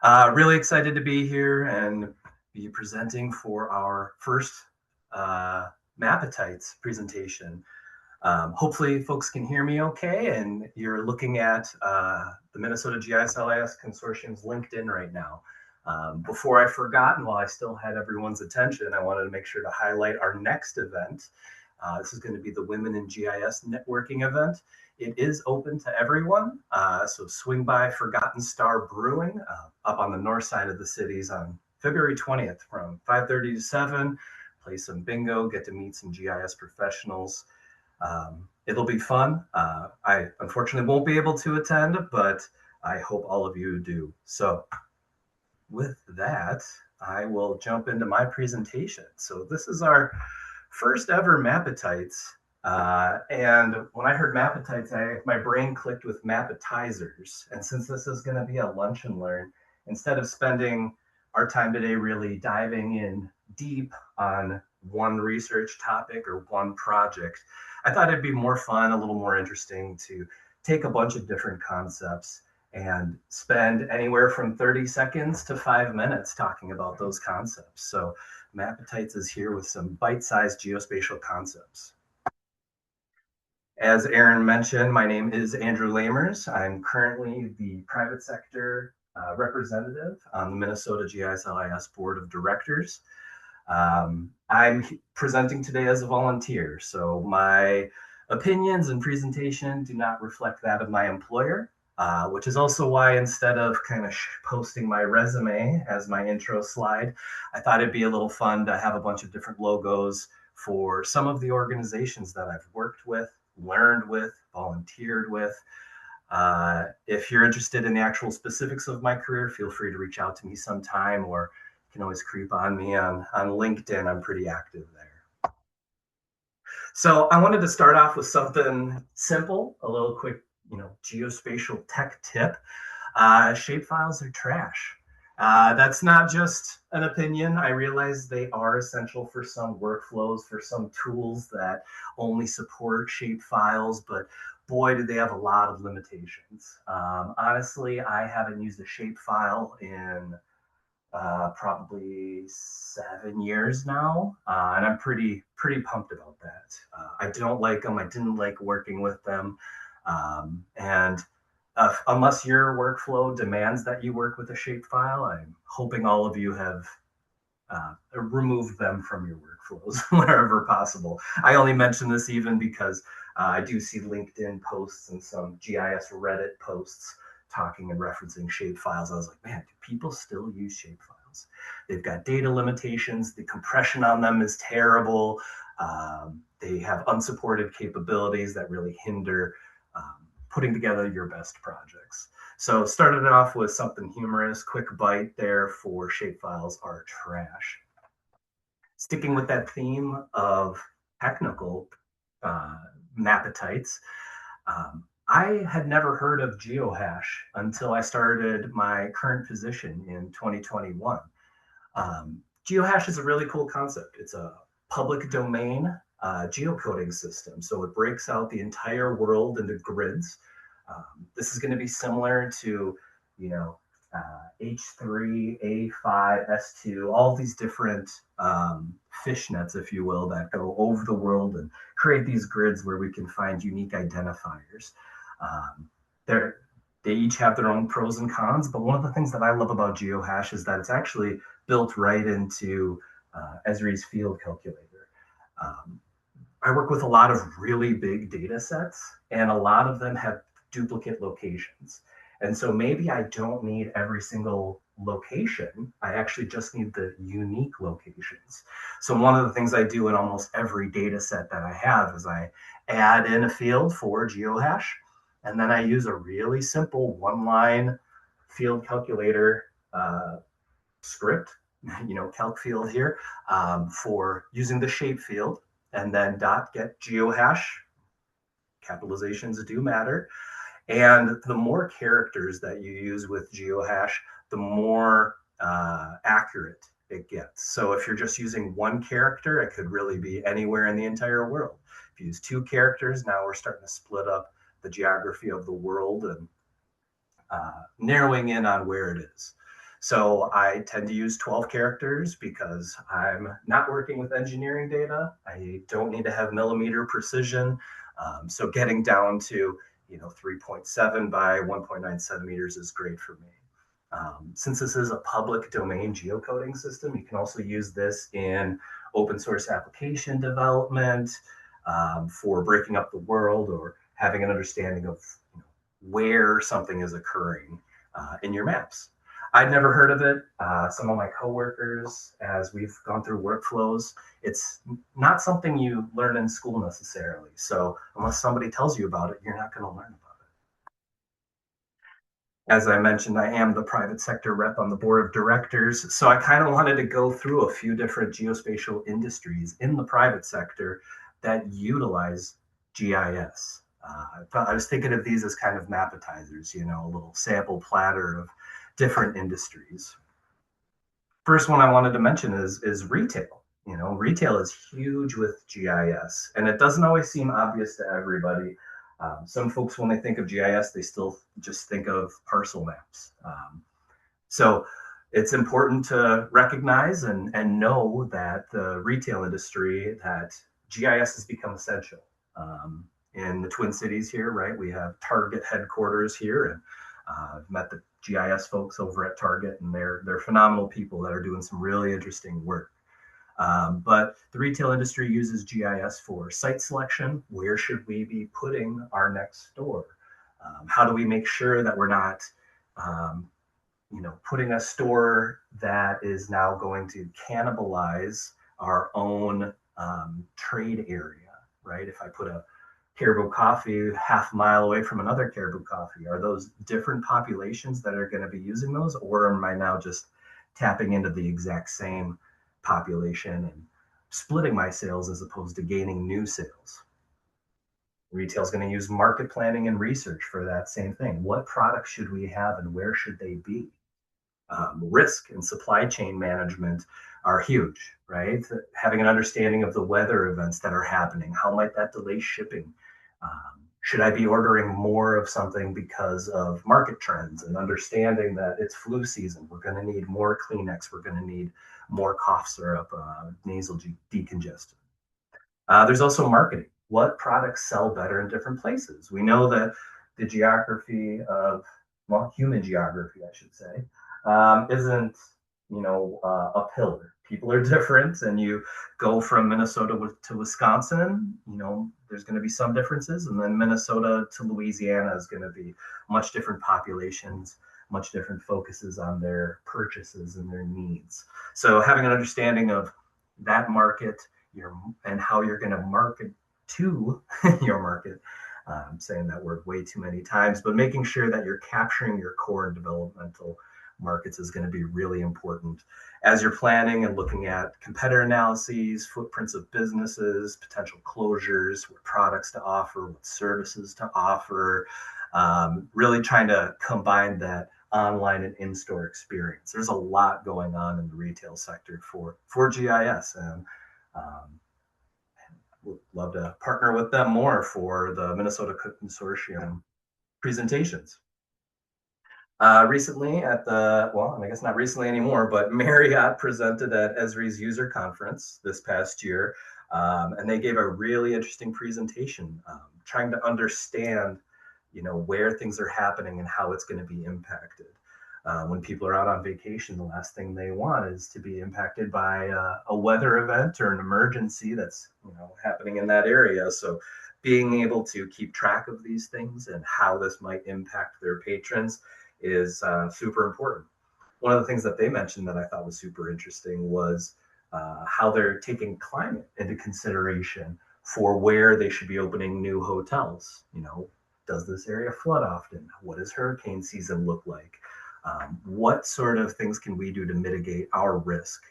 Really excited to be here and be presenting for our first mAppetites presentation. Hopefully folks can hear me okay, and you're looking at the Minnesota GIS LIS Consortium's LinkedIn right now. Before I forgot, and while I still had everyone's attention, I wanted to make sure to highlight our next event. This is going to be the Women in GIS Networking event. It is open to everyone, so swing by Forgotten Star Brewing up on the north side of the cities on February 20th from 5:30 to 7. Play some bingo, get to meet some GIS professionals. It'll be fun. I unfortunately won't be able to attend, but I hope all of you do. So with that, I will jump into my presentation. So this is our first ever mAppetites. And when I heard mAppetites, my brain clicked with mAppetizers. And since this is going to be a lunch and learn, instead of spending our time today really diving in deep on one research topic or one project, I thought it'd be more fun, a little more interesting to take a bunch of different concepts and spend anywhere from 30 seconds to 5 minutes talking about those concepts. So mAppetites is here with some bite-sized geospatial concepts. As Aaron mentioned, my name is Andrew Lamers. I'm currently the private sector representative on the Minnesota GIS LIS Board of Directors. I'm presenting today as a volunteer, so my opinions and presentation do not reflect that of my employer, which is also why instead of kind of posting my resume as my intro slide, I thought it'd be a little fun to have a bunch of different logos for some of the organizations that I've worked with, learned with, volunteered with. If you're interested in the actual specifics of my career, feel free to reach out to me sometime, or you can always creep on me on LinkedIn. I'm pretty active there. So I wanted to start off with something simple, a little quick, geospatial tech tip. Shapefiles are trash. That's not just an opinion. I realize they are essential for some workflows, for some tools that only support shapefiles, but boy, do they have a lot of limitations. Honestly, I haven't used a shapefile in probably 7 years now, and I'm pretty pumped about that. I don't like them. I didn't like working with them, and unless your workflow demands that you work with a shapefile, I'm hoping all of you have removed them from your workflows wherever possible. I only mention this even because I do see LinkedIn posts and some GIS Reddit posts talking and referencing shapefiles. I was like, man, do people still use shapefiles? They've got data limitations. The compression on them is terrible. They have unsupported capabilities that really hinder putting together your best projects. So started it off with something humorous, quick bite there for shapefiles are trash. Sticking with that theme of technical mAppetites, I had never heard of GeoHash until I started my current position in 2021. GeoHash is a really cool concept. It's a public domain geocoding system. So it breaks out the entire world into grids. This is going to be similar to, H3, A5, S2, all these different fishnets, if you will, that go over the world and create these grids where we can find unique identifiers. They each have their own pros and cons, but one of the things that I love about GeoHash is that it's actually built right into Esri's field calculator. I work with a lot of really big data sets, and a lot of them have duplicate locations. And so maybe I don't need every single location. I actually just need the unique locations. So one of the things I do in almost every data set that I have is I add in a field for GeoHash, and then I use a really simple one-line field calculator script, calc field here, for using the shape field, and then dot get GeoHash. Capitalizations do matter. And the more characters that you use with GeoHash, the more accurate it gets. So if you're just using one character, it could really be anywhere in the entire world. If you use two characters, now we're starting to split up the geography of the world and narrowing in on where it is. So I tend to use 12 characters because I'm not working with engineering data. I don't need to have millimeter precision. So getting down to 3.7 by 1.9 centimeters is great for me. Since this is a public domain geocoding system, you can also use this in open source application development, for breaking up the world or having an understanding of where something is occurring in your maps. I'd never heard of it. Some of my coworkers, as we've gone through workflows, it's not something you learn in school necessarily. So unless somebody tells you about it, you're not going to learn about it. As I mentioned, I am the private sector rep on the board of directors. So I kind of wanted to go through a few different geospatial industries in the private sector that utilize GIS. I was thinking of these as kind of mAppetizers, a little sample platter of different industries. First one I wanted to mention is retail. Retail is huge with GIS, and it doesn't always seem obvious to everybody. Some folks, when they think of GIS, they still just think of parcel maps. So it's important to recognize and know that the retail industry, that GIS has become essential. In the Twin Cities here, right? We have Target headquarters here, and I've met the GIS folks over at Target, and they're phenomenal people that are doing some really interesting work. But the retail industry uses GIS for site selection. Where should we be putting our next store? How do we make sure that we're not, putting a store that is now going to cannibalize our own trade area, right? If I put a Caribou Coffee half a mile away from another Caribou Coffee, are those different populations that are going to be using those, or am I now just tapping into the exact same population and splitting my sales as opposed to gaining new sales? Retail is going to use market planning and research for that same thing. What products should we have and where should they be? Risk and supply chain management are huge, right? Having an understanding of the weather events that are happening, how might that delay shipping? Should I be ordering more of something because of market trends, and understanding that it's flu season? We're going to need more Kleenex. We're going to need more cough syrup, nasal decongestant. There's also marketing. What products sell better in different places? We know that the geography of, well, human geography, I should say, isn't, a pillar. People are different, and you go from Minnesota to Wisconsin, there's going to be some differences, and then Minnesota to Louisiana is going to be much different populations, much different focuses on their purchases and their needs. So having an understanding of that market, and how you're going to market to your market. I'm saying that word way too many times, but making sure that you're capturing your core and developmental markets is going to be really important as you're planning and looking at competitor analyses, footprints of businesses, potential closures, what products to offer, what services to offer, really trying to combine that online and in-store experience. There's a lot going on in the retail sector for GIS, and would love to partner with them more for the Minnesota Consortium presentations. Recently at I guess not recently anymore, but Marriott presented at Esri's user conference this past year, and they gave a really interesting presentation, trying to understand, where things are happening and how it's going to be impacted. When people are out on vacation, the last thing they want is to be impacted by a weather event or an emergency that's happening in that area. So being able to keep track of these things and how this might impact their patrons is super important. One of the things that they mentioned that I thought was super interesting was how they're taking climate into consideration for where they should be opening new hotels. Does this area flood often? What does hurricane season look like? What sort of things can we do to mitigate our risk?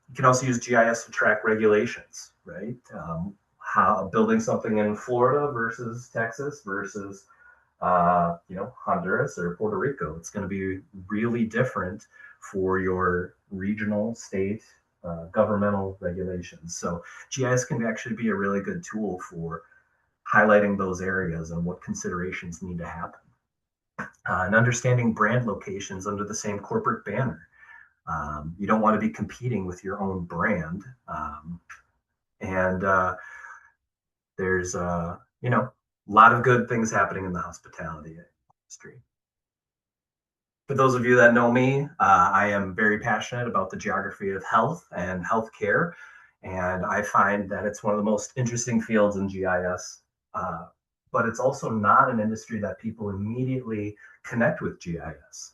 You can also use GIS to track regulations, right? How building something in Florida versus Texas versus Honduras or Puerto Rico. It's going to be really different for your regional, state, governmental regulations. So GIS can actually be a really good tool for highlighting those areas and what considerations need to happen. And understanding brand locations under the same corporate banner. You don't want to be competing with your own brand. And there's, a lot of good things happening in the hospitality industry. For those of you that know me, I am very passionate about the geography of health and healthcare. And I find that it's one of the most interesting fields in GIS. But it's also not an industry that people immediately connect with GIS.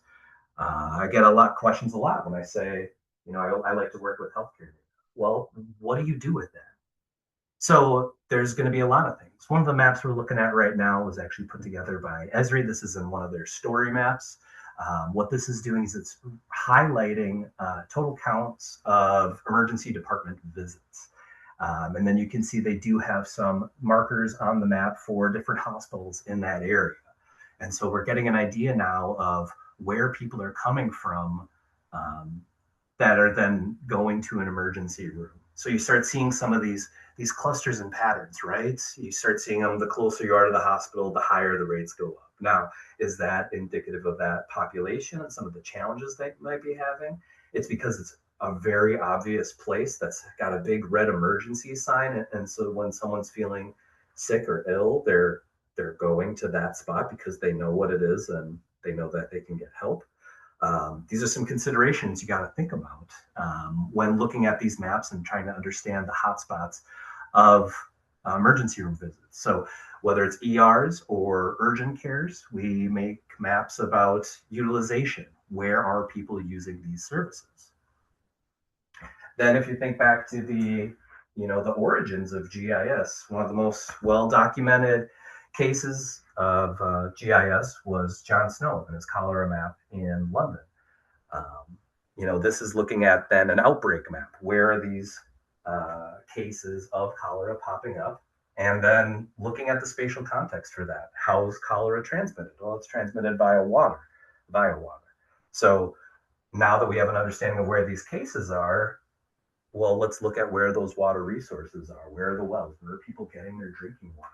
I get questions a lot when I say, I like to work with healthcare data. Well, what do you do with that? So there's going to be a lot of things. One of the maps we're looking at right now was actually put together by Esri. This is in one of their story maps. What this is doing is it's highlighting total counts of emergency department visits. And then you can see they do have some markers on the map for different hospitals in that area. And so we're getting an idea now of where people are coming from that are then going to an emergency room. So you start seeing some of these clusters and patterns, right? You start seeing them, the closer you are to the hospital, the higher the rates go up. Now, is that indicative of that population and some of the challenges they might be having? It's because it's a very obvious place that's got a big red emergency sign. And so when someone's feeling sick or ill, they're going to that spot because they know what it is and they know that they can get help. These are some considerations you got to think about when looking at these maps and trying to understand the hotspots of emergency room visits. So whether it's ERs or urgent cares, we make maps about utilization. Where are people using these services? Then if you think back to the origins of GIS, one of the most well-documented cases of GIS was John Snow and his cholera map in London. This is looking at then an outbreak map. Where are these cases of cholera popping up? And then looking at the spatial context for that. How is cholera transmitted? Well, it's transmitted via water. So now that we have an understanding of where these cases are, well, let's look at where those water resources are. Where are the wells? Where are people getting their drinking water?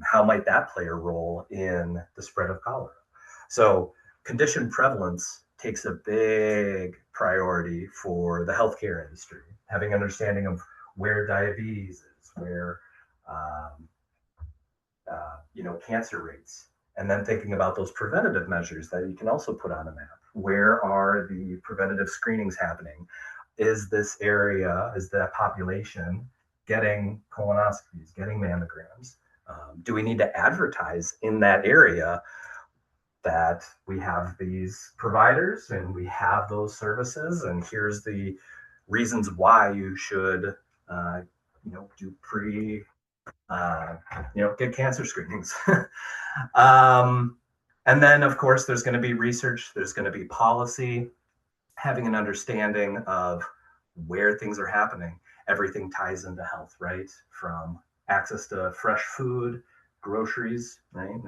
How might that play a role in the spread of cholera? So condition prevalence takes a big priority for the healthcare industry, having understanding of where diabetes is, where cancer rates, and then thinking about those preventative measures that you can also put on a map. Where are the preventative screenings happening? Is this area, is that population getting colonoscopies, getting mammograms? Do we need to advertise in that area that we have these providers and we have those services, and here's the reasons why you should do get cancer screenings. And then of course there's going to be research, there's going to be policy, having an understanding of where things are happening. Everything ties into health, right? From access to fresh food, groceries, right?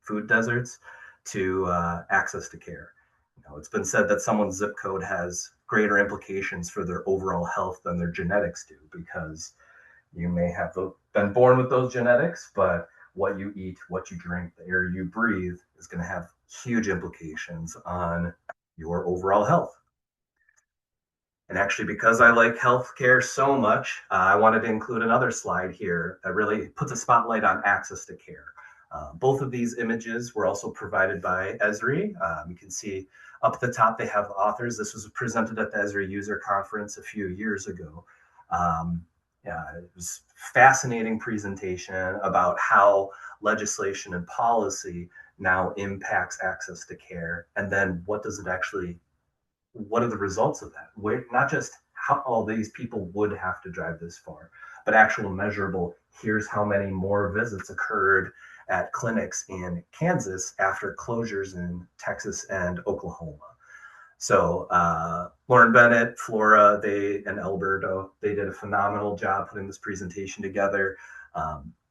Food deserts, to access to care. It's been said that someone's zip code has greater implications for their overall health than their genetics do, because you may have been born with those genetics, but what you eat, what you drink, the air you breathe is going to have huge implications on your overall health. And actually, because I like healthcare so much, I wanted to include another slide here that really puts a spotlight on access to care. Both of these images were also provided by Esri. You can see up at the top, they have authors. This was presented at the Esri user conference a few years ago. It was a fascinating presentation about how legislation and policy now impacts access to care. And then what are the results of that? Not just how all these people would have to drive this far, but actual measurable, here's how many more visits occurred at clinics in Kansas after closures in Texas and Oklahoma. So Lauren Bennett, Flora, and Alberto, they did a phenomenal job putting this presentation together.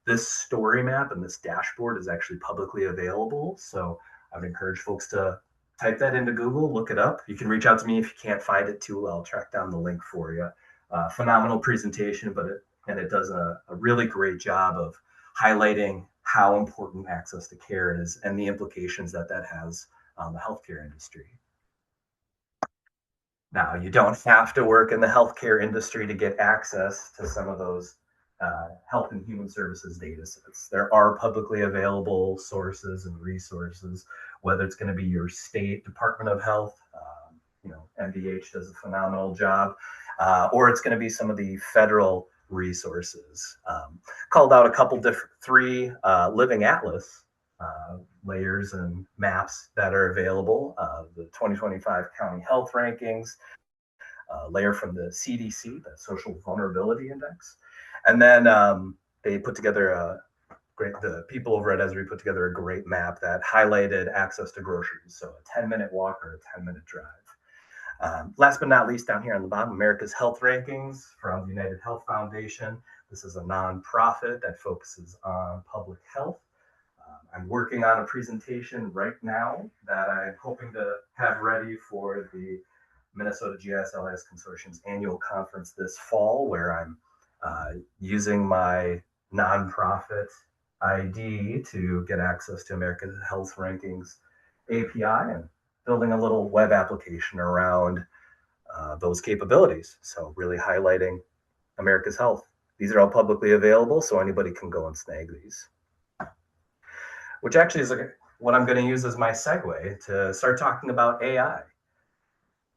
This story map and this dashboard is actually publicly available. So I would encourage folks to type that into Google, look it up. You can reach out to me if you can't find it too. I'll track down the link for you. Phenomenal presentation, but it does a really great job of highlighting how important access to care is and the implications that that has on the healthcare industry. Now, you don't have to work in the healthcare industry to get access to some of those health and human services data sets. There are publicly available sources and resources, whether it's going to be your state Department of Health, MDH does a phenomenal job, or it's going to be some of the federal resources. Called out a couple different, three living atlas layers and maps that are available. The 2025 county health rankings, layer from the CDC, the Social Vulnerability Index. And then they put together the people over at Esri put together a great map that highlighted access to groceries. So a 10-minute walk or a 10-minute drive. Last but not least, down here on the bottom, America's Health Rankings from the United Health Foundation. This is a nonprofit that focuses on public health. I'm working on a presentation right now that I'm hoping to have ready for the Minnesota GIS and LIS Consortium's annual conference this fall, where I'm using my nonprofit ID to get access to America's Health Rankings API and building a little web application around those capabilities. So really highlighting America's Health. These are all publicly available, so anybody can go and snag these. Which actually is what I'm going to use as my segue to start talking about AI.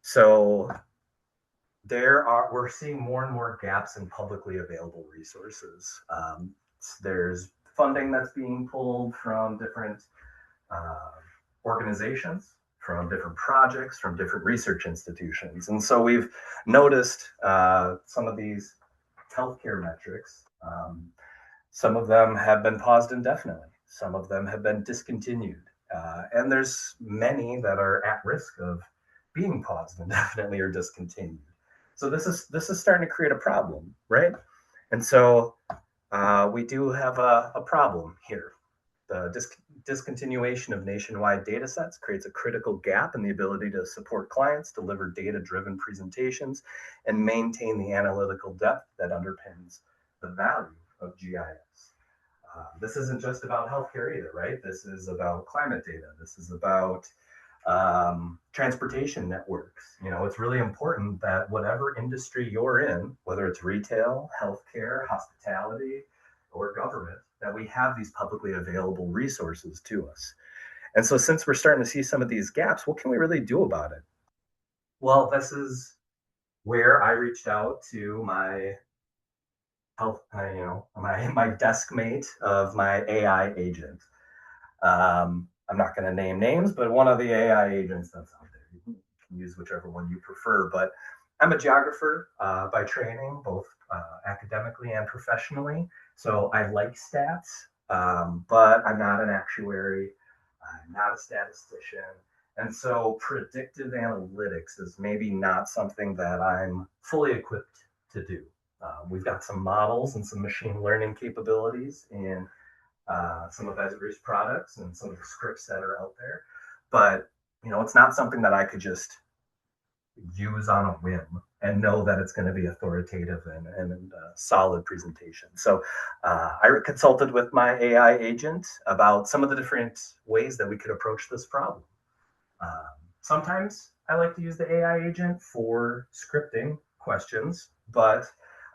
So we're seeing more and more gaps in publicly available resources. There's funding that's being pulled from different organizations, from different projects, from different research institutions. And so we've noticed some of these healthcare metrics. Some of them have been paused indefinitely. Some of them have been discontinued. And there's many that are at risk of being paused indefinitely or discontinued. So this is starting to create a problem, right? And so we do have a problem here. The discontinuation of nationwide data sets creates a critical gap in the ability to support clients, deliver data-driven presentations, and maintain the analytical depth that underpins the value of GIS. This isn't just about healthcare either, right? This is about climate data. This is about transportation networks. It's really important that whatever industry you're in, whether it's retail, healthcare, hospitality, or government, that we have these publicly available resources to us. And so since we're starting to see some of these gaps, what can we really do about it? Well, this is where I reached out to my my desk mate of my AI agent. I'm not going to name names, but one of the AI agents that's out there. You can use whichever one you prefer. But I'm a geographer by training, both academically and professionally. So I like stats, but I'm not an actuary. I'm not a statistician. And so predictive analytics is maybe not something that I'm fully equipped to do. We've got some models and some machine learning capabilities in some of Esri's products and some of the scripts that are out there. But, it's not something that I could just use on a whim and know that it's going to be authoritative and a solid presentation. So I consulted with my AI agent about some of the different ways that we could approach this problem. Sometimes I like to use the AI agent for scripting questions, but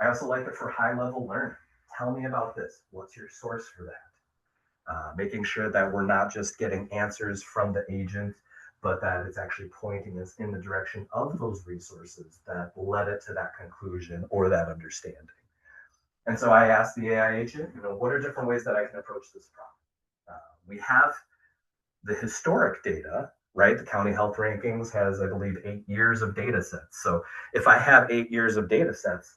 I also like it for high-level learning. Tell me about this. What's your source for that? Making sure that we're not just getting answers from the agent, but that it's actually pointing us in the direction of those resources that led it to that conclusion or that understanding. And so I asked the AI agent, what are different ways that I can approach this problem? We have the historic data, right? The county health rankings has, I believe, 8 years of data sets. So if I have 8 years of data sets,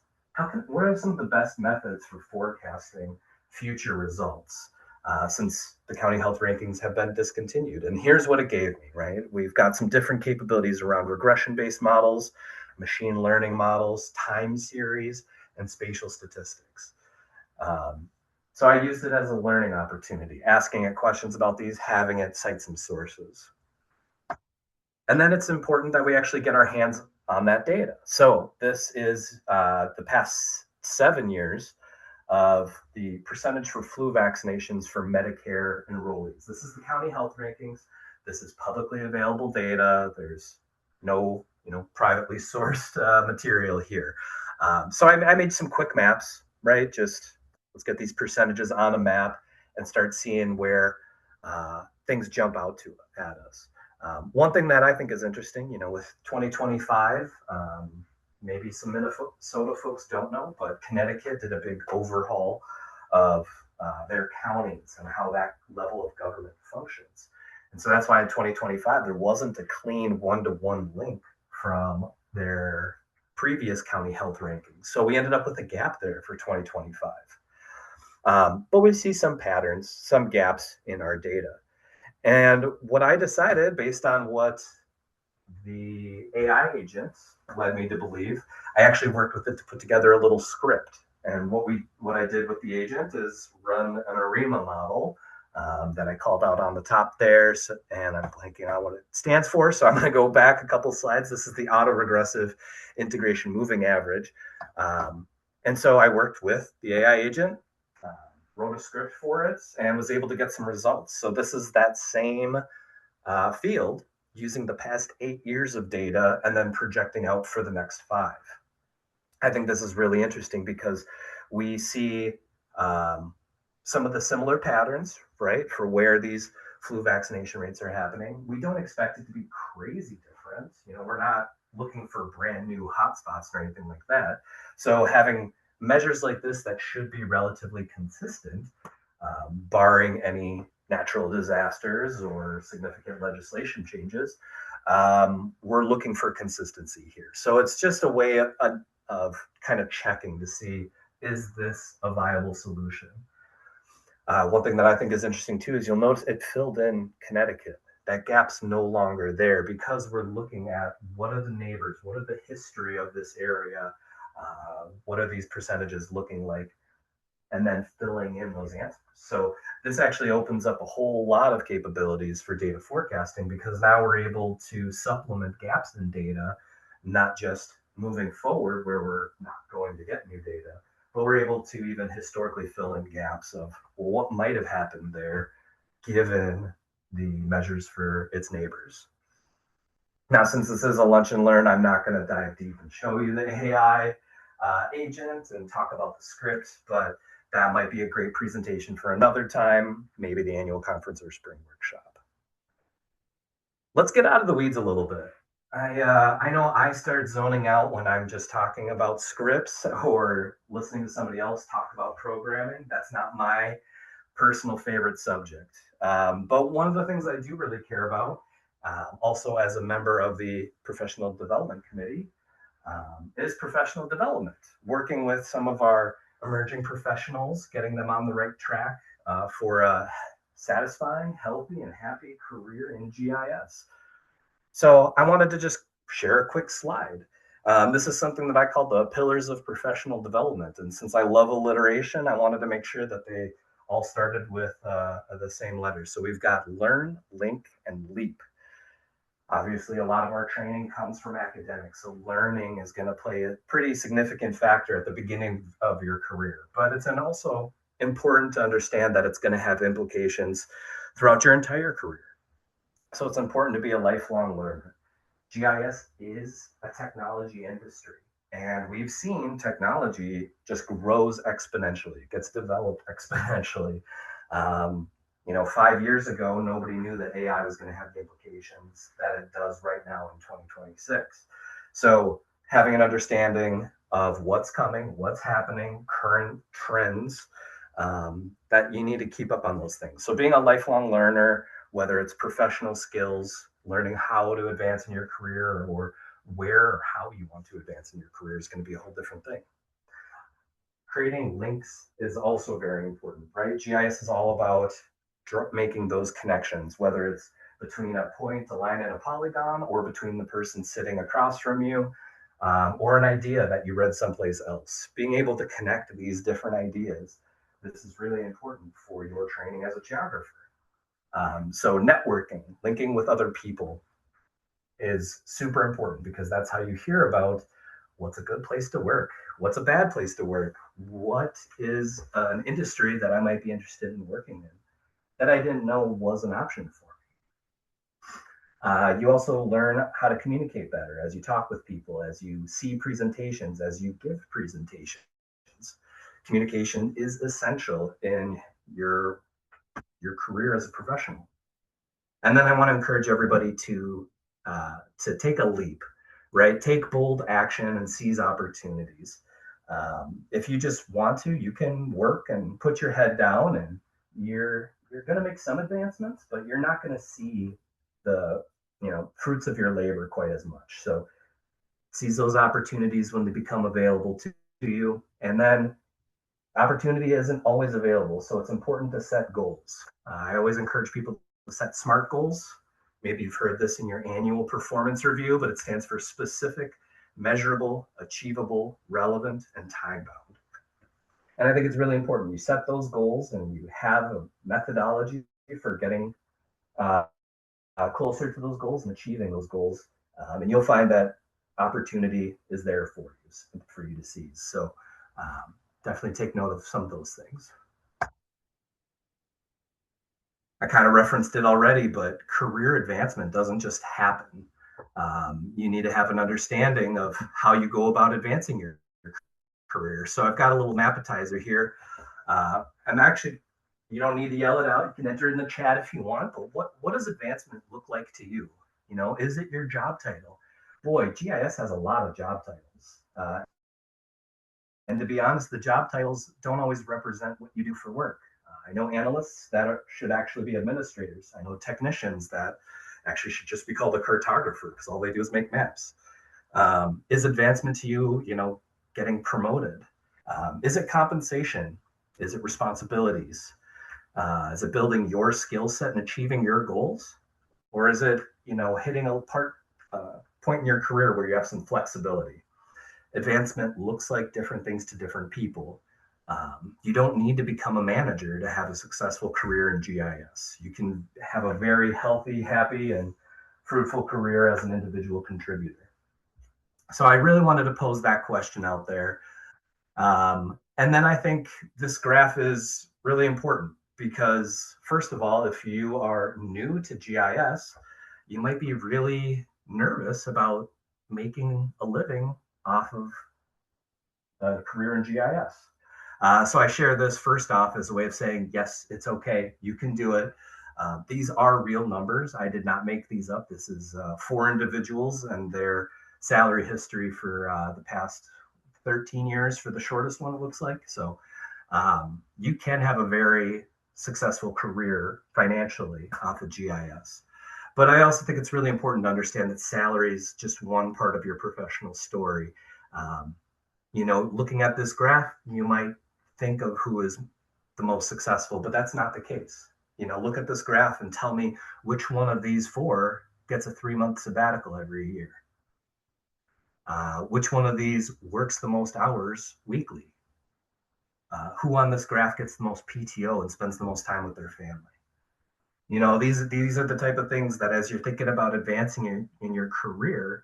what are some of the best methods for forecasting future results? Since the county health rankings have been discontinued. And here's what it gave me, right? We've got some different capabilities around regression-based models, machine learning models, time series, and spatial statistics. So I used it as a learning opportunity, asking it questions about these, having it cite some sources. And then it's important that we actually get our hands on that data. So this is the past 7 years of the percentage for flu vaccinations for Medicare enrollees. This is the county health rankings. This is publicly available data. There's no, privately sourced material here. So I made some quick maps, right? Just let's get these percentages on a map and start seeing where things jump out at us. One thing that I think is interesting, with 2025, maybe some Minnesota folks don't know, but Connecticut did a big overhaul of their counties and how that level of government functions. And so that's why in 2025, there wasn't a clean one-to-one link from their previous county health rankings. So we ended up with a gap there for 2025. But we see some patterns, some gaps in our data. And what I decided, based on what the AI agents led me to believe, I actually worked with it to put together a little script. And what I did with the agent is run an ARIMA model that I called out on the top there, and I'm blanking on what it stands for, so I'm going to go back a couple slides. This is the autoregressive integration moving average. And so I worked with the AI agent, wrote a script for it, and was able to get some results. So this is that same field using the past 8 years of data and then projecting out for the next 5. I think this is really interesting because we see some of the similar patterns, right, for where these flu vaccination rates are happening. We don't expect it to be crazy different. We're not looking for brand new hotspots or anything like that. So having measures like this that should be relatively consistent, barring any natural disasters or significant legislation changes, we're looking for consistency here. So it's just a way of kind of checking to see, is this a viable solution? One thing that I think is interesting too is you'll notice it filled in Connecticut. That gap's no longer there because we're looking at what are the neighbors, what are the history of this area, what are these percentages looking like, and then filling in those answers. So this actually opens up a whole lot of capabilities for data forecasting because now we're able to supplement gaps in data, not just moving forward where we're not going to get new data, but we're able to even historically fill in gaps of what might have happened there given the measures for its neighbors. Now, since this is a lunch and learn, I'm not going to dive deep and show you the AI agent and talk about the script, but that might be a great presentation for another time, maybe the annual conference or spring workshop. Let's get out of the weeds a little bit. I know I start zoning out when I'm just talking about scripts or listening to somebody else talk about programming. That's not my personal favorite subject. But one of the things I do really care about, also as a member of the Professional Development Committee, is professional development, working with some of our emerging professionals, getting them on the right track for a satisfying, healthy, and happy career in GIS. So I wanted to just share a quick slide. This is something that I call the pillars of professional development. And since I love alliteration, I wanted to make sure that they all started with the same letters. So we've got learn, link, and leap. Obviously, a lot of our training comes from academics, so learning is going to play a pretty significant factor at the beginning of your career. But it's also important to understand that it's going to have implications throughout your entire career. So it's important to be a lifelong learner. GIS is a technology industry, and we've seen technology just grows exponentially. It gets developed exponentially. 5 years ago, nobody knew that AI was going to have the implications that it does right now in 2026. So having an understanding of what's coming, what's happening, current trends, that you need to keep up on those things. So being a lifelong learner, whether it's professional skills, learning how to advance in your career, or where or how you want to advance in your career is going to be a whole different thing. Creating links is also very important, right? GIS is all about making those connections, whether it's between a point, a line, and a polygon, or between the person sitting across from you, or an idea that you read someplace else. Being able to connect these different ideas, this is really important for your training as a geographer. So networking, linking with other people is super important because that's how you hear about what's a good place to work, what's a bad place to work, what is an industry that I might be interested in working in that I didn't know was an option for me. You also learn how to communicate better as you talk with people, as you see presentations, as you give presentations. Communication is essential in your career as a professional. And then I want to encourage everybody to take a leap, right? Take bold action and seize opportunities. If you just want to, you can work and put your head down, and you're going to make some advancements, but you're not going to see the fruits of your labor quite as much. So seize those opportunities when they become available to you, and then opportunity isn't always available, so it's important to set goals. I always encourage people to set SMART goals. Maybe you've heard this in your annual performance review, but it stands for specific, measurable, achievable, relevant, and time-bound. And I think it's really important. You set those goals and you have a methodology for getting closer to those goals and achieving those goals. And you'll find that opportunity is there for you to seize. So definitely take note of some of those things. I kind of referenced it already, but career advancement doesn't just happen. You need to have an understanding of how you go about advancing your career. So I've got a little mAppetizer here. And actually, you don't need to yell it out. You can enter in the chat if you want. But what does advancement look like to you? Is it your job title? Boy, GIS has a lot of job titles. And to be honest, the job titles don't always represent what you do for work. I know analysts that should actually be administrators. I know technicians that actually should just be called a cartographer because all they do is make maps. Is advancement to you, getting promoted? Is it compensation? Is it responsibilities? Is it building your skill set and achieving your goals? Or is it, hitting a point in your career where you have some flexibility? Advancement looks like different things to different people. You don't need to become a manager to have a successful career in GIS. You can have a very healthy, happy, and fruitful career as an individual contributor. So I really wanted to pose that question out there. And then I think this graph is really important because, first of all, if you are new to GIS, you might be really nervous about making a living off of a career in GIS. So I share this first off as a way of saying, yes, it's okay. You can do it. These are real numbers. I did not make these up. This is 4 individuals and their salary history for the past 13 years for the shortest one, it looks like. So you can have a very successful career financially off of GIS. But I also think it's really important to understand that salary is just one part of your professional story. Looking at this graph, you might think of who is the most successful, but that's not the case. Look at this graph and tell me which one of these 4 gets a 3-month sabbatical every year. Which one of these works the most hours weekly? Who on this graph gets the most PTO and spends the most time with their family? These are the type of things that as you're thinking about advancing in your career,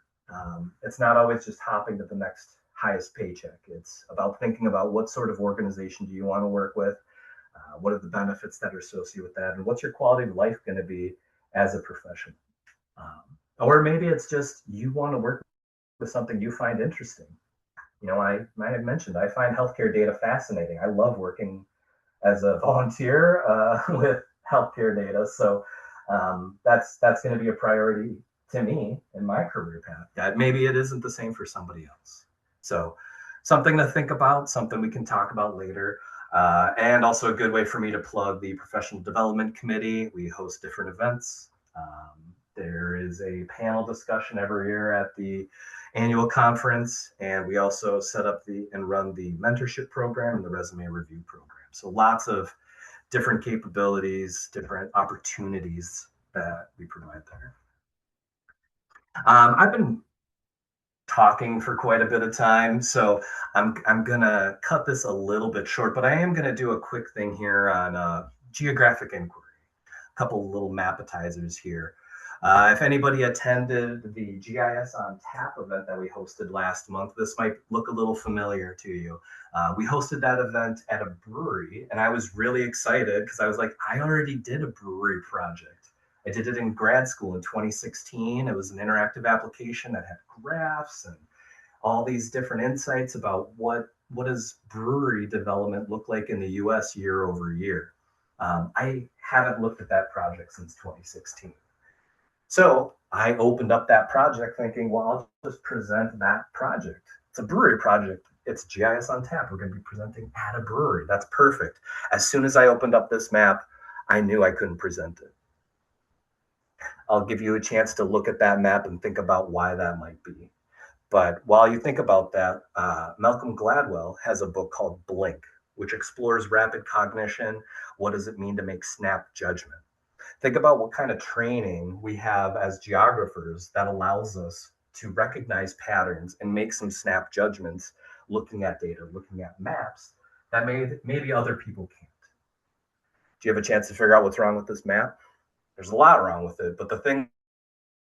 it's not always just hopping to the next highest paycheck. It's about thinking about what sort of organization do you want to work with? What are the benefits that are associated with that? And what's your quality of life going to be as a professional? Or maybe it's just you want to work with something you find interesting. I might have mentioned, I find healthcare data fascinating. I love working as a volunteer with healthcare data. So that's going to be a priority to me in my career path. That maybe it isn't the same for somebody else. So something to think about, something we can talk about later. And also a good way for me to plug the Professional Development Committee. We host different events. There is a panel discussion every year at the annual conference, and we also set up and run the mentorship program and the resume review program. So lots of different capabilities, different opportunities that we provide there. I've been talking for quite a bit of time, so I'm gonna cut this a little bit short, but I am gonna do a quick thing here on geographic inquiry. A couple little mAppetizers here. If anybody attended the GIS on Tap event that we hosted last month, this might look a little familiar to you. We hosted that event at a brewery, and I was really excited because I was like, I already did a brewery project. I did it in grad school in 2016. It was an interactive application that had graphs and all these different insights about what does brewery development look like in the U.S. year over year. I haven't looked at that project since 2016. So I opened up that project thinking, well, I'll just present that project. It's a brewery project. It's GIS on Tap. We're going to be presenting at a brewery. That's perfect. As soon as I opened up this map, I knew I couldn't present it. I'll give you a chance to look at that map and think about why that might be. But while you think about that, Malcolm Gladwell has a book called Blink, which explores rapid cognition. What does it mean to make snap judgment? Think about what kind of training we have as geographers that allows us to recognize patterns and make some snap judgments looking at data, looking at maps that maybe other people can't. Do you have a chance to figure out what's wrong with this map? There's a lot wrong with it, but the thing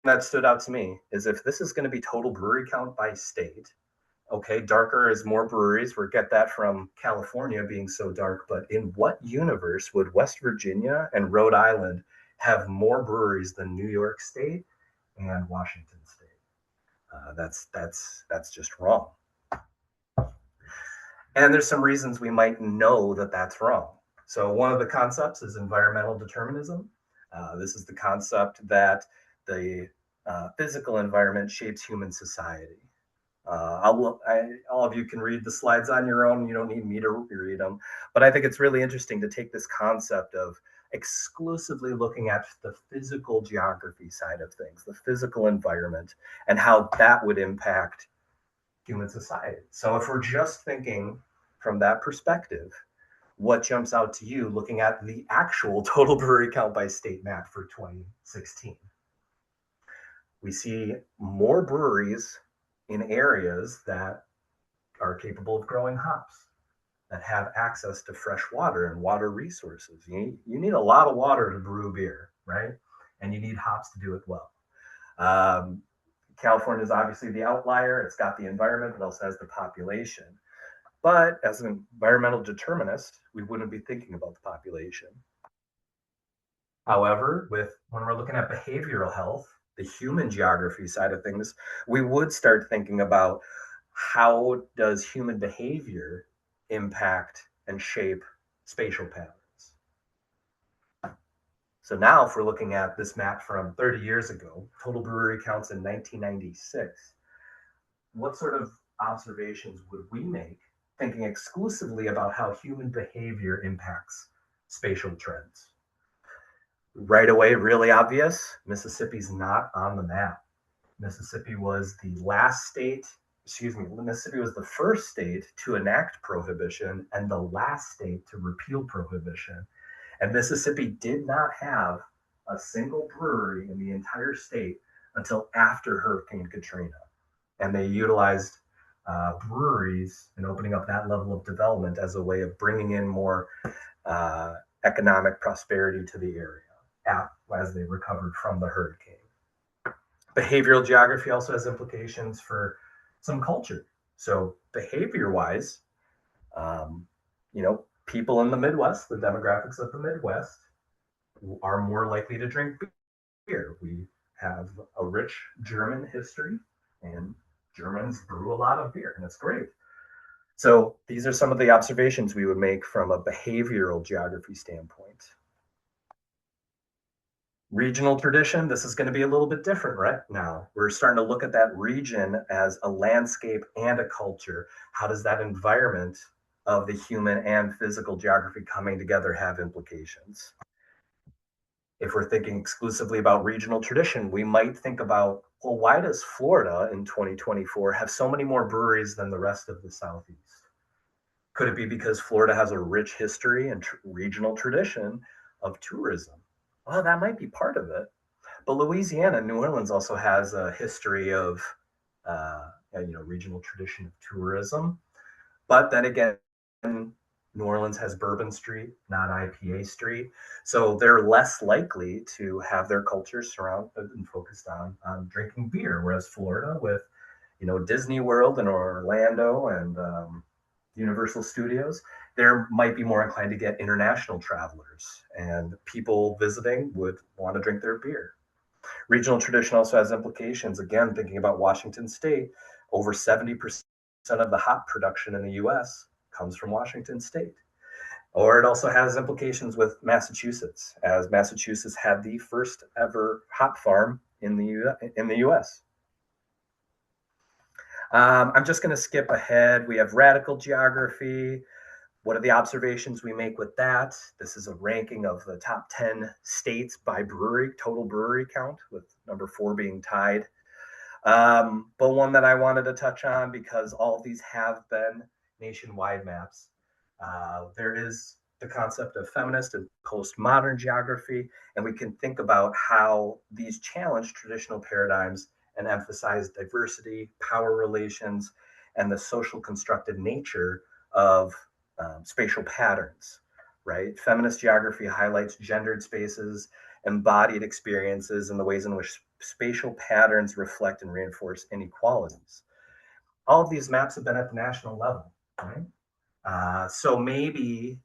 that stood out to me is if this is going to be total brewery count by state, okay, darker is more breweries. We get that from California being so dark, but in what universe would West Virginia and Rhode Island have more breweries than New York State and Washington State? That's just wrong. And there's some reasons we might know that that's wrong. So one of the concepts is environmental determinism. This is the concept that the physical environment shapes human society. All of you can read the slides on your own. You don't need me to read them. But I think it's really interesting to take this concept of exclusively looking at the physical geography side of things, the physical environment, and how that would impact human society. So if we're just thinking from that perspective, what jumps out to you looking at the actual total brewery count by state map for 2016? We see more breweries in areas that are capable of growing hops, that have access to fresh water and water resources. You need a lot of water to brew beer, right? And you need hops to do it well. California is obviously the outlier. It's got the environment, but also has the population. But as an environmental determinist, we wouldn't be thinking about the population. However, when we're looking at behavioral health, the human geography side of things, we would start thinking about how does human behavior impact and shape spatial patterns. So now if we're looking at this map from 30 years ago, total brewery counts in 1996, what sort of observations would we make thinking exclusively about how human behavior impacts spatial trends? Right away, really obvious, Mississippi's not on the map. Mississippi was the Mississippi was the first state to enact prohibition and the last state to repeal prohibition. And Mississippi did not have a single brewery in the entire state until after Hurricane Katrina. And they utilized breweries and opening up that level of development as a way of bringing in more economic prosperity to the area as they recovered from the hurricane. Behavioral geography also has implications for some culture. So behavior-wise, people in the Midwest, the demographics of the Midwest, are more likely to drink beer. We have a rich German history, and Germans brew a lot of beer, and it's great. So these are some of the observations we would make from a behavioral geography standpoint. Regional tradition, this is going to be a little bit different right now. We're starting to look at that region as a landscape and a culture. How does that environment of the human and physical geography coming together have implications? If we're thinking exclusively about regional tradition, we might think about, well, why does Florida in 2024 have so many more breweries than the rest of the Southeast? Could it be because Florida has a rich history and regional tradition of tourism? Well, that might be part of it. But Louisiana, New Orleans also has a history of, regional tradition of tourism. But then again, New Orleans has Bourbon Street, not IPA Street. So they're less likely to have their culture surrounded and focused on drinking beer. Whereas Florida, with Disney World and Orlando and Universal Studios, there might be more inclined to get international travelers, and people visiting would want to drink their beer. Regional tradition also has implications. Again, thinking about Washington State, over 70% of the hop production in the US comes from Washington State. Or it also has implications with Massachusetts, as Massachusetts had the first ever hop farm in the US. I'm just going to skip ahead. We have radical geography. What are the observations we make with that? This is a ranking of the top 10 states by brewery, total brewery count, with number 4 being tied. But one that I wanted to touch on, because all of these have been nationwide maps, there is the concept of feminist and postmodern geography, and we can think about how these challenge traditional paradigms and emphasize diversity, power relations, and the social constructed nature of spatial patterns, right? Feminist geography highlights gendered spaces, embodied experiences, and the ways in which spatial patterns reflect and reinforce inequalities. All of these maps have been at the national level, right? So maybe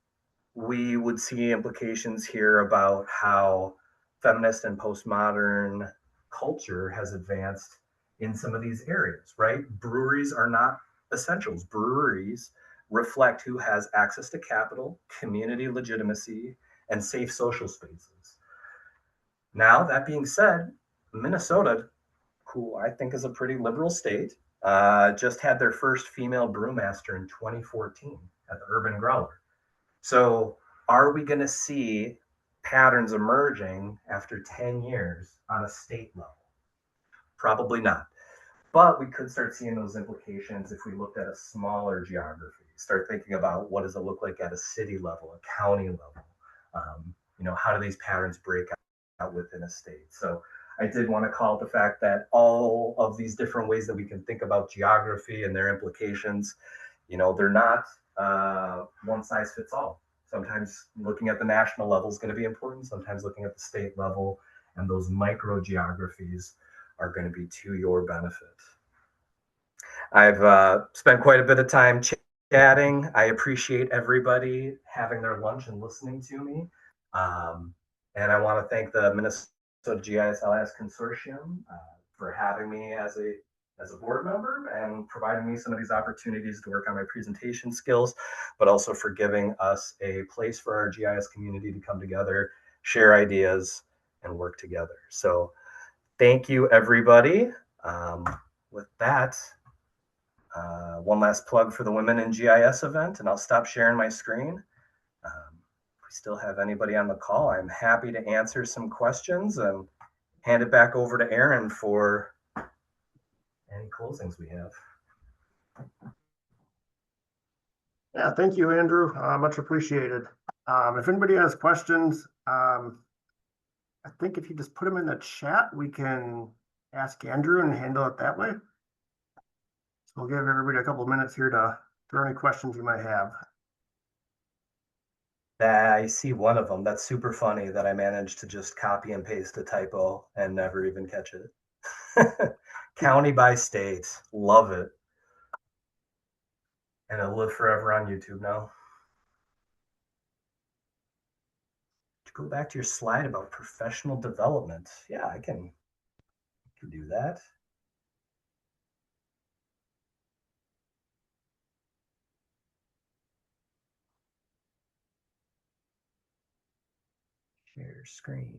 we would see implications here about how feminist and postmodern culture has advanced in some of these areas, right? Breweries are not essentials. Breweries reflect who has access to capital, community legitimacy, and safe social spaces. Now, that being said, Minnesota, who I think is a pretty liberal state, just had their first female brewmaster in 2014 at the Urban Growler. So are we going to see patterns emerging after 10 years on a state level? Probably not. But we could start seeing those implications if we looked at a smaller geography, start thinking about what does it look like at a city level, a county level. How do these patterns break out within a state? So I did want to call it the fact that all of these different ways that we can think about geography and their implications, they're not one size fits all. Sometimes looking at the national level is going to be important. Sometimes looking at the state level and those micro geographies are going to be to your benefit. I've spent quite a bit of time chatting. I appreciate everybody having their lunch and listening to me. And I want to thank the Minnesota GIS and LIS Consortium for having me as a board member and providing me some of these opportunities to work on my presentation skills, but also for giving us a place for our GIS community to come together, share ideas, and work together. So thank you, everybody. With that, one last plug for the Women in GIS event, and I'll stop sharing my screen. If we still have anybody on the call, I'm happy to answer some questions and hand it back over to Aaron for any closings we have. Yeah, thank you, Andrew. Much appreciated. If anybody has questions, I think if you just put them in the chat, we can ask Andrew and handle it that way. So we'll give everybody a couple of minutes here to throw any questions you might have. I see one of them. That's super funny that I managed to just copy and paste a typo and never even catch it. County by state. Love it. And it'll live forever on YouTube now. Go back to your slide about professional development. Yeah, I can do that. Share screen.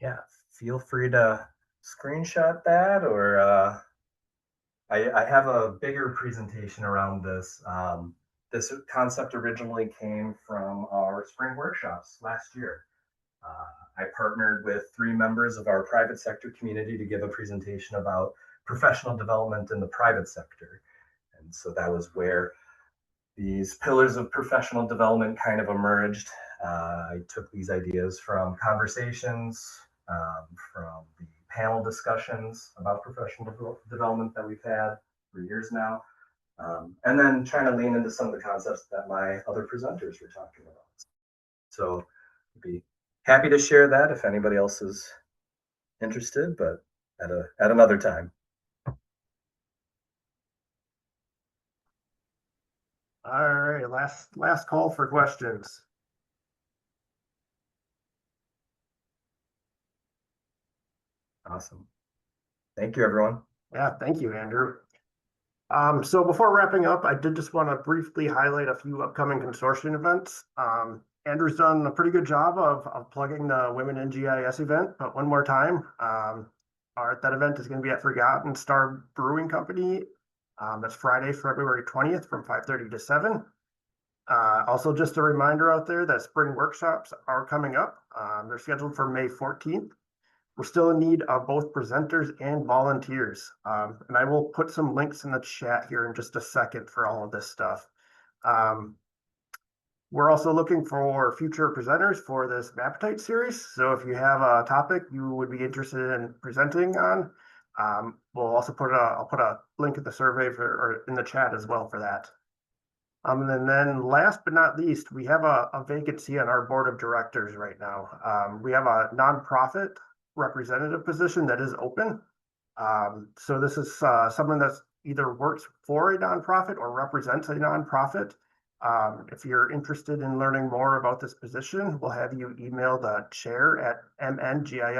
Yeah, feel free to screenshot that, or I have a bigger presentation around this. This concept originally came from our spring workshops last year. I partnered with 3 members of our private sector community to give a presentation about professional development in the private sector. And so that was where these pillars of professional development kind of emerged. I took these ideas from conversations, from the panel discussions about professional development that we've had for years now, And then trying to lean into some of the concepts that my other presenters were talking about. So I'd be happy to share that if anybody else is interested, but at another time. All right, last call for questions. Awesome. Thank you, everyone. Yeah, thank you, Andrew. So before wrapping up, I did just want to briefly highlight a few upcoming consortium events. Andrew's done a pretty good job of plugging the Women in GIS event, but one more time, that event is going to be at Forgotten Star Brewing Company. That's Friday, February 20th from 5:30 to 7. Also, just a reminder out there that spring workshops are coming up. They're scheduled for May 14th. We're still in need of both presenters and volunteers. And I will put some links in the chat here in just a second for all of this stuff. We're also looking for future presenters for this mAppetite series. So if you have a topic you would be interested in presenting on, I'll put a link in the survey or in the chat as well for that. And then last but not least, we have a vacancy on our board of directors right now. We have a nonprofit representative position that is open. So this is someone that's either works for a nonprofit or represents a nonprofit. If you're interested in learning more about this position, we'll have you email the chair at mngislis.org.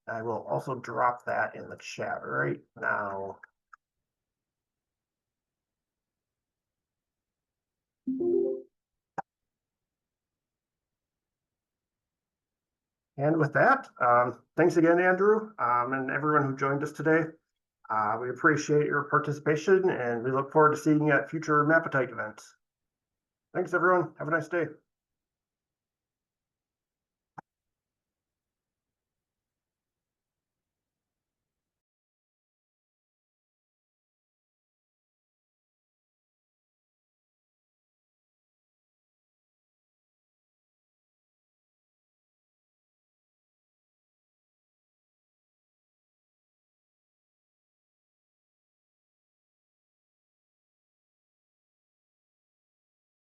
I will also drop that in the chat right now. And with that, thanks again, Andrew, and everyone who joined us today. We appreciate your participation and we look forward to seeing you at future mAppetite events. Thanks, everyone. Have a nice day.